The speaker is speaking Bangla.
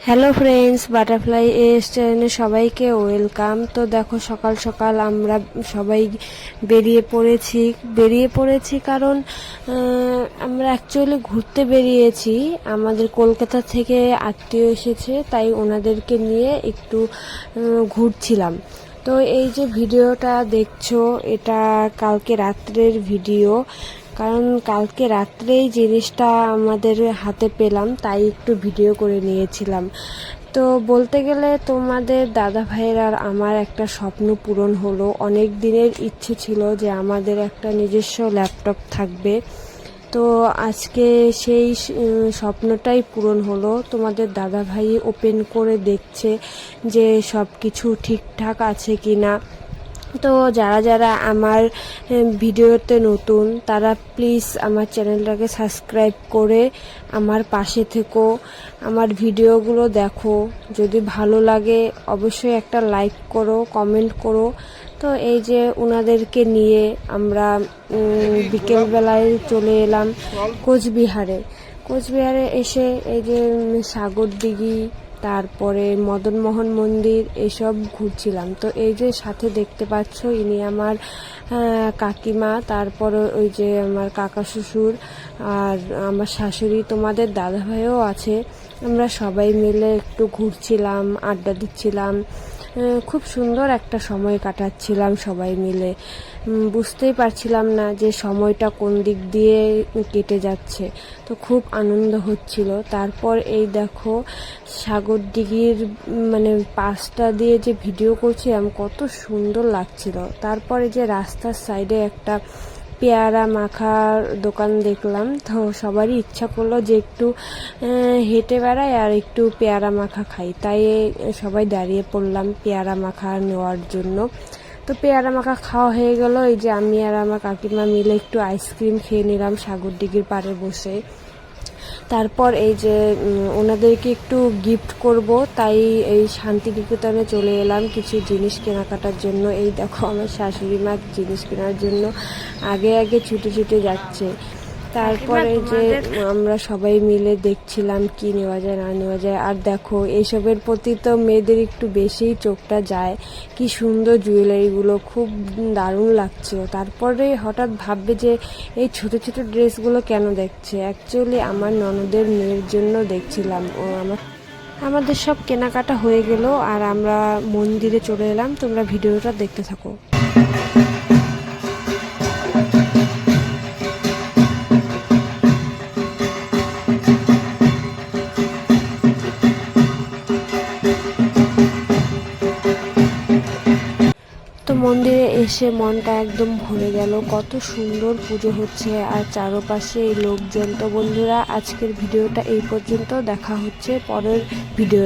হ্যালো ফ্রেন্ডস, বাটারফ্লাই এস চ্যানেলে সবাইকে ওয়েলকাম। তো দেখো, সকাল সকাল আমরা সবাই বেরিয়ে পড়েছি কারণ আমরা অ্যাকচুয়ালি ঘুরতে বেরিয়েছি। আমাদের কলকাতা থেকে আত্মীয় এসেছে, তাই ওনাদেরকে নিয়ে একটু ঘুরছিলাম। তো এই যে ভিডিওটা দেখছো, এটা কালকে রাত্রের ভিডিও, কারণ কালকে রাত্রেই জিনিসটা আমাদের হাতে পেলাম, তাই একটু ভিডিও করে নিয়েছিলাম। তো বলতে গেলে তোমাদের দাদা ভাইয়ের আর আমার একটা স্বপ্ন পূরণ হলো। অনেক দিনের ইচ্ছে ছিল যে আমাদের একটা নিজস্ব ল্যাপটপ থাকবে। তো আজকে সেই স্বপ্নটাই পূরণ হলো। তোমাদের দাদা ভাই ওপেন করে দেখছে যে সব কিছু ঠিকঠাক আছে কি না। তো যারা যারা আমার ভিডিওতে নতুন, তারা প্লিজ আমার চ্যানেলটাকে সাবস্ক্রাইব করে আমার পাশে থেকো, আমার ভিডিওগুলো দেখো। যদি ভালো লাগে অবশ্যই একটা লাইক করো, কমেন্ট করো। তো এই যে ওনাদেরকে নিয়ে আমরা বিকেলবেলায় চলে এলাম কোচবিহারে এসে এই যে সাগরদিঘি, তারপরে মদনমোহন মন্দির এসব ঘুরছিলাম। তো এই যে সাথে দেখতে পাচ্ছ, ইনি আমার কাকিমা, তারপরে ওই যে আমার কাকা শ্বশুর আর আমার শাশুড়ি, তোমাদের দাদাভাইও আছে। আমরা সবাই মিলে একটু ঘুরছিলাম, আড্ডা দিচ্ছিলাম, খুব সুন্দর একটা সময় কাটাচ্ছিলাম সবাই মিলে। বুঝতেই পারছিলাম না যে সময়টা কোন দিক দিয়ে কেটে যাচ্ছে। তো খুব আনন্দ হচ্ছিল। তারপর এই দেখো, সাগরদিঘির মানে পাশটা দিয়ে যে ভিডিও করছিলাম, কত সুন্দর লাগছিল। তারপরে যে রাস্তার সাইডে একটা পেয়ারা মাখার দোকান দেখলাম। তো সবারই ইচ্ছা করলো যে একটু হেঁটে বেড়াই আর একটু পেয়ারা মাখা খাই, তাই সবাই দাঁড়িয়ে পড়লাম পেয়ারা মাখা নেওয়ার জন্য। তো পেয়ারা মাখা খাওয়া হয়ে গেল। এই যে আমি আর আমার কাকিমা মিলে একটু আইসক্রিম খেয়ে নিলাম সাগরদিঘির পাড়ে বসে। তারপর এই যে ওনাদেরকে একটু গিফট করব, তাই এই শান্তিনিকেতনে চলে এলাম কিছু জিনিস কেনাকাটার জন্য। এই দেখো, আমার শাশুড়ি মা জিনিস কেনার জন্য আগে আগে ছুটে ছুটে যাচ্ছে। তারপরে যে আমরা সবাই মিলে দেখছিলাম কি নেওয়া যায় না নেওয়া যায়। আর দেখো, এইসবের প্রতি তো মেয়েদের একটু বেশিই চোখটা যায়। কি সুন্দর জুয়েলারিগুলো, খুব দারুণ লাগছিল। তারপরে হঠাৎ ভাববে যে এই ছোট ছোট ড্রেসগুলো কেন দেখছে। অ্যাকচুয়ালি আমার ননদের মেয়ের জন্য দেখছিলাম। আমাদের সব কেনাকাটা হয়ে গেল আর আমরা মন্দিরে চলে এলাম। তোমরা ভিডিওটা দেখতে থাকো। তো মন্দিরে এসে মনটা একদম ভরে গেল। কত সুন্দর পুজো হচ্ছে আর চারপাশে এই লোকজন। তো বন্ধুরা, আজকের ভিডিওটা এই পর্যন্ত। দেখা হচ্ছে পরের ভিডিও।